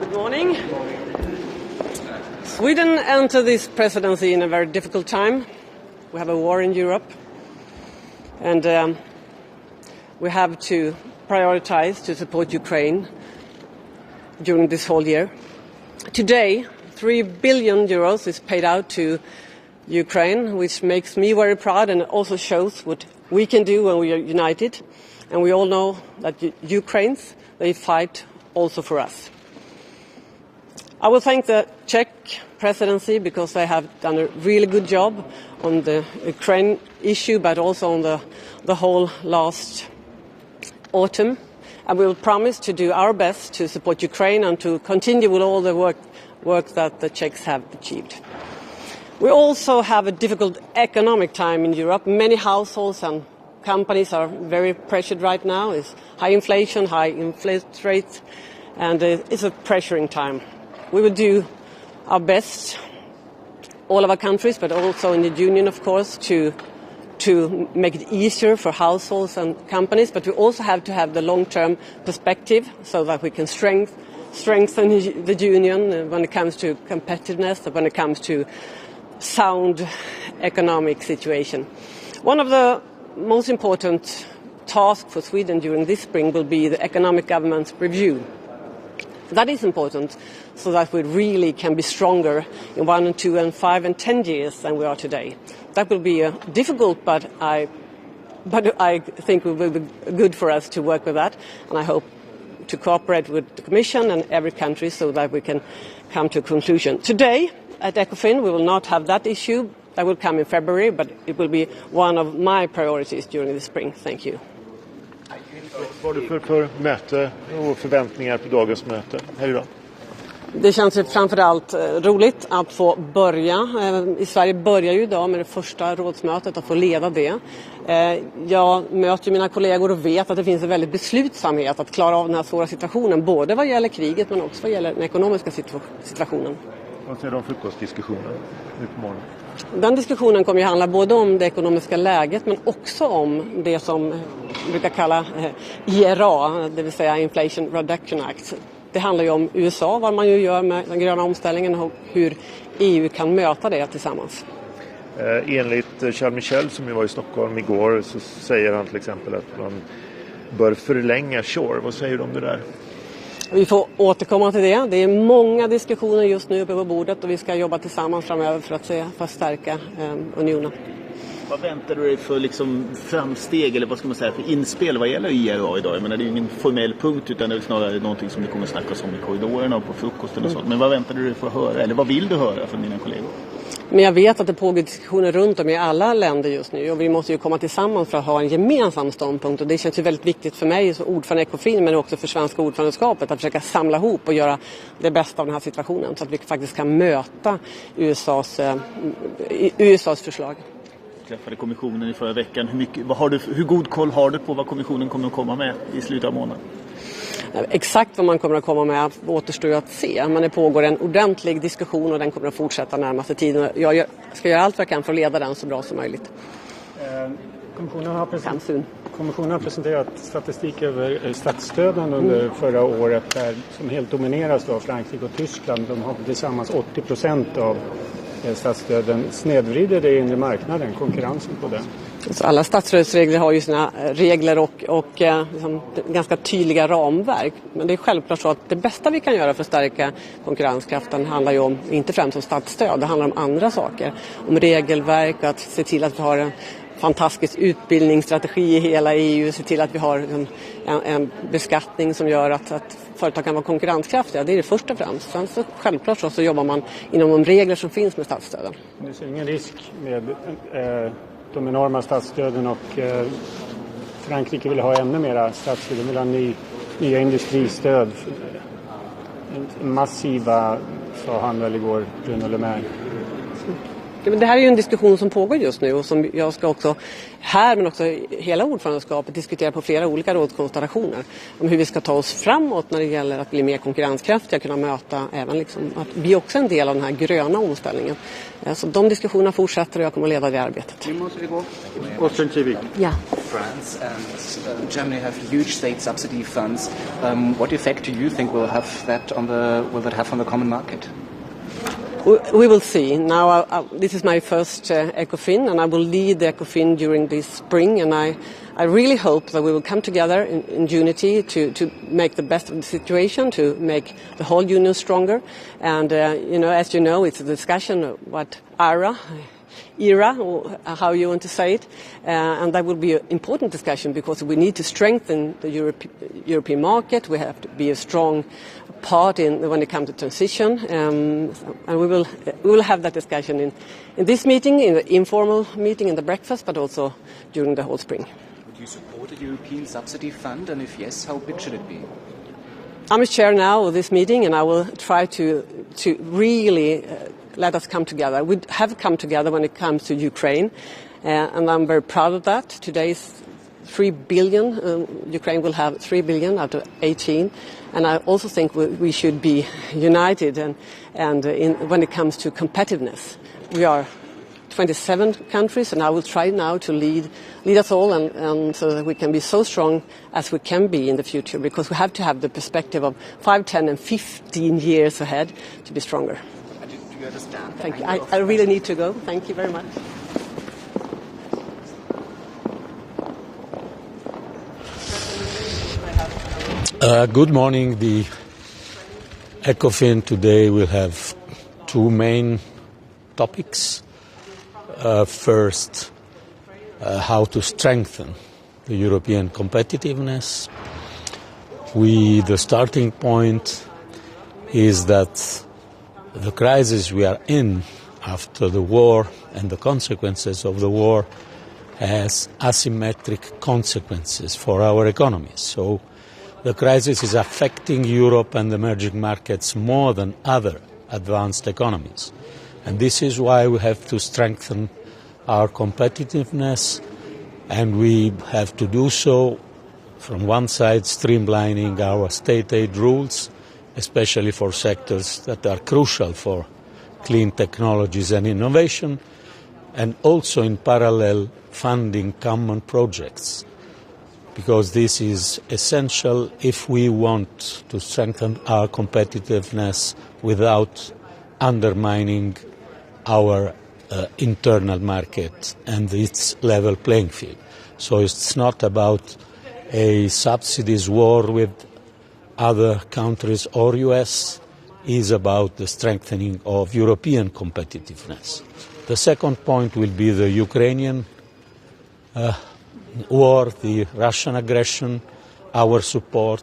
Good morning. Sweden entered this presidency in a very difficult time. We have a war in Europe, and we have to prioritize to support Ukraine during this whole year. Today, 3 billion euros is paid out to Ukraine, which makes me very proud and also shows what we can do when we are united. And we all know that Ukrainians, they fight also for us. I will thank the Czech presidency because they have done a really good job on the Ukraine issue, but also on the whole last autumn. And we will promise to do our best to support Ukraine and to continue with all the work that the Czechs have achieved. We also have a difficult economic time in Europe. Many households and companies are very pressured right now. It's high inflation, high interest rates, and it's a pressuring time. We will do our best, all of our countries, but also in the Union, of course, to make it easier for households and companies. But we also have to have the long-term perspective so that we can strengthen the Union when it comes to competitiveness, when it comes to sound economic situation. One of the most important tasks for Sweden during this spring will be the economic governance review. That is important so that we really can be stronger in 1 and 2 and 5 and 10 years than we are today. That will be difficult, but I think it will be good for us to work with that, and I hope to cooperate with the Commission and every country so that we can come to a conclusion. Today at ECOFIN we will not have that issue. That will come in February, but it will be one of my priorities during the spring. Thank you. Vad har du för möte och förväntningar på dagens möte här idag? Det känns framförallt roligt att få börja. I Sverige börjar ju idag med det första rådsmötet, att få leda det. Jag möter mina kollegor och vet att det finns en väldigt beslutsamhet att klara av den här svåra situationen, både vad gäller kriget men också vad gäller den ekonomiska situationen. Vad säger du om frukostdiskussionen nu på morgonen? Den diskussionen kommer ju handla både om det ekonomiska läget men också om det som brukar kalla IRA, det vill säga Inflation Reduction Act. Det handlar ju om USA, vad man ju gör med den gröna omställningen och hur EU kan möta det tillsammans. Enligt Charles Michel som ju var i Stockholm igår så säger han till exempel att man bör förlänga SURE. Vad säger du om det där? Vi får återkomma till det. Det är många diskussioner just nu uppe på bordet och vi ska jobba tillsammans framöver för att stärka unionen. Vad väntar du dig för framsteg eller vad ska man säga för inspel vad gäller IRA idag? Jag menar, det är ju ingen formell punkt utan det är snarare någonting som det kommer snackas om i korridorerna och på frukosten och sånt. Men vad väntar du dig för att höra eller vad vill du höra från dina kollegor? Men jag vet att det pågår diskussioner runt om i alla länder just nu och vi måste ju komma tillsammans för att ha en gemensam ståndpunkt och det känns ju väldigt viktigt för mig som ordförande i ECOFIN men också för svenska ordförandeskapet att försöka samla ihop och göra det bästa av den här situationen så att vi faktiskt kan möta USAs förslag. Träffade kommissionen i förra veckan. Hur god koll har du på vad kommissionen kommer att komma med i slutet av månaden? Exakt vad man kommer att komma med återstår att se. Men det pågår en ordentlig diskussion och den kommer att fortsätta närmaste tiden. Jag ska göra allt vad jag kan för att leda den så bra som möjligt. Kommissionen har presenterat statistik över statsstöden under förra året som helt domineras av Frankrike och Tyskland. De har tillsammans 80% av statsstöden. Snedvrider det inre marknaden, konkurrensen på den? Så alla statsstödsregler har ju sina regler och ganska tydliga ramverk. Men det är självklart så att det bästa vi kan göra för att stärka konkurrenskraften handlar ju om, inte främst om statsstöd, det handlar om andra saker. Om regelverk och att se till att vi har fantastisk utbildningsstrategi i hela EU, se till att vi har en beskattning som gör att företag kan vara konkurrenskraftiga. Det är det första och främst. Sen så självklart så jobbar man inom de regler som finns med statsstöden. Det ser ingen risk med de enorma statsstöden och Frankrike vill ha ännu mera statsstöd. De vill ha nya industristöd. Massiva, sa han väl igår, Bruno Le Maire. Det här är ju en diskussion som pågår just nu och som jag ska också här men också hela ordförandeskapet diskutera på flera olika rådskonstellationer om hur vi ska ta oss framåt när det gäller att bli mer konkurrenskraftiga, kunna möta även liksom att vi också är en del av den här gröna omställningen. Så de diskussionerna fortsätter och jag kommer att leda det arbetet. Ja. France and Germany have huge state subsidy funds. What effect do you think will that have on the common market? We will see. Now, this is my first ECOFIN, and I will lead the ECOFIN during this spring. And I really hope that we will come together in unity to make the best of the situation, to make the whole union stronger. And as you know, it's a discussion of what era, or how you want to say it, and that will be an important discussion because we need to strengthen the European market. We have to be a strong part when it comes to transition, and we will have that discussion in this meeting, in the informal meeting, in the breakfast, but also during the whole spring. Would you support a European subsidy fund, and if yes, how big should it be? I'm a chair now of this meeting, and I will try to really let us come together. We have come together when it comes to Ukraine, and I'm very proud of that. Today's 3 billion. Ukraine will have 3 billion out of 18, and I also think we should be united. And when it comes to competitiveness, we are 27 countries, and I will try now to lead us all, and so that we can be so strong as we can be in the future. Because we have to have the perspective of 5, 10, and 15 years ahead to be stronger. Do you understand? Thank you. I really need to go. Thank you very much. Good morning. The ECOFIN today will have two main topics. First, how to strengthen the European competitiveness. The starting point is that the crisis we are in after the war and the consequences of the war has asymmetric consequences for our economies. So the crisis is affecting Europe and emerging markets more than other advanced economies. And this is why we have to strengthen our competitiveness, and we have to do so from one side streamlining our state aid rules, especially for sectors that are crucial for clean technologies and innovation, and also in parallel funding common projects, because this is essential if we want to strengthen our competitiveness without undermining our internal market and its level playing field. So it's not about a subsidies war with other countries or US, is about the strengthening of European competitiveness. The second point will be the Ukrainian war, the Russian aggression, our support.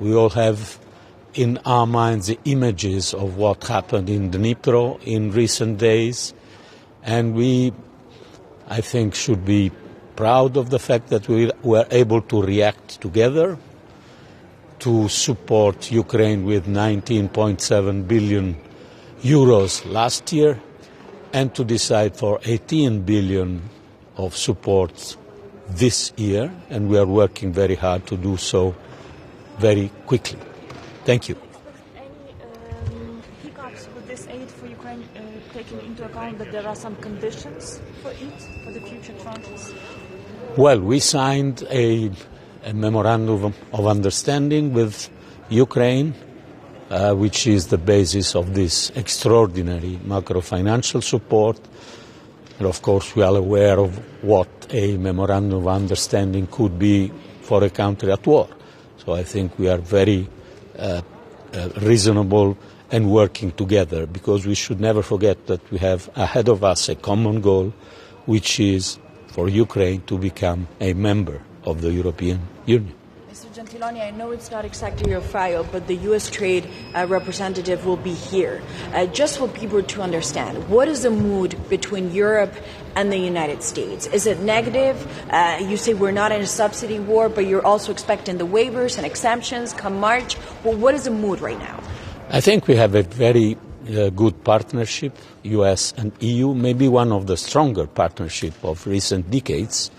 We all have in our minds the images of what happened in Dnipro in recent days, and we, I think, should be proud of the fact that we were able to react together to support Ukraine with 19.7 billion euros last year, and to decide for 18 billion of support this year, and we are working very hard to do so very quickly. Thank you. Any hiccups with this aid for Ukraine, taking into account that there are some conditions for it, for the future tranches? Well, we signed a memorandum of understanding with Ukraine, which is the basis of this extraordinary macro-financial support. And of course, we are aware of what a memorandum of understanding could be for a country at war. So I think we are very reasonable and working together, because we should never forget that we have ahead of us a common goal, which is for Ukraine to become a member of the European Union. Mr. Gentiloni, I know it's not exactly your file, but the U.S. trade representative will be here. Just for people to understand, what is the mood between Europe and the United States? Is it negative? You say we're not in a subsidy war, but you're also expecting the waivers and exemptions come March. Well, what is the mood right now? I think we have a very good partnership, U.S. and EU, maybe one of the stronger partnership of recent decades.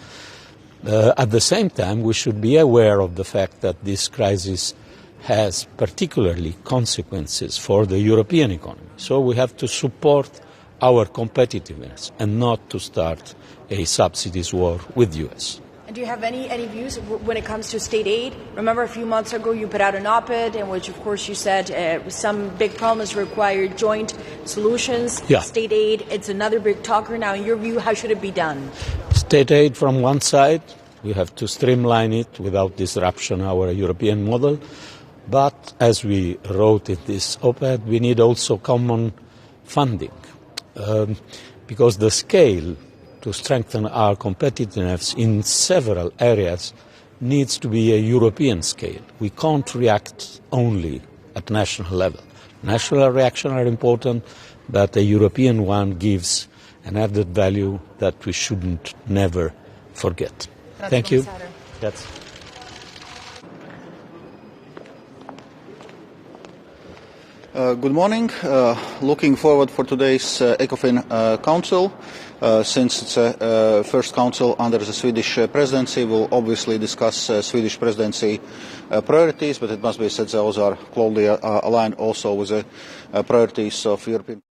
At the same time, we should be aware of the fact that this crisis has particularly consequences for the European economy. So we have to support our competitiveness and not to start a subsidies war with the US. And do you have any views when it comes to state aid? Remember a few months ago you put out an op-ed in which, of course, you said some big problems require joint solutions. Yeah. State aid, it's another big talker. Now, in your view, how should it be done? State aid from one side, we have to streamline it without disruption our European model. But as we wrote in this op-ed, we need also common funding because the scale to strengthen our competitiveness in several areas needs to be a European scale. We can't react only at national level. National reactions are important, but a European one gives an added value that we shouldn't never forget. Thank you. That's Good morning. Looking forward for today's ECOFIN Council. Since it's a first council under the Swedish presidency, we'll obviously discuss Swedish presidency priorities, but it must be said those are closely aligned also with the priorities of European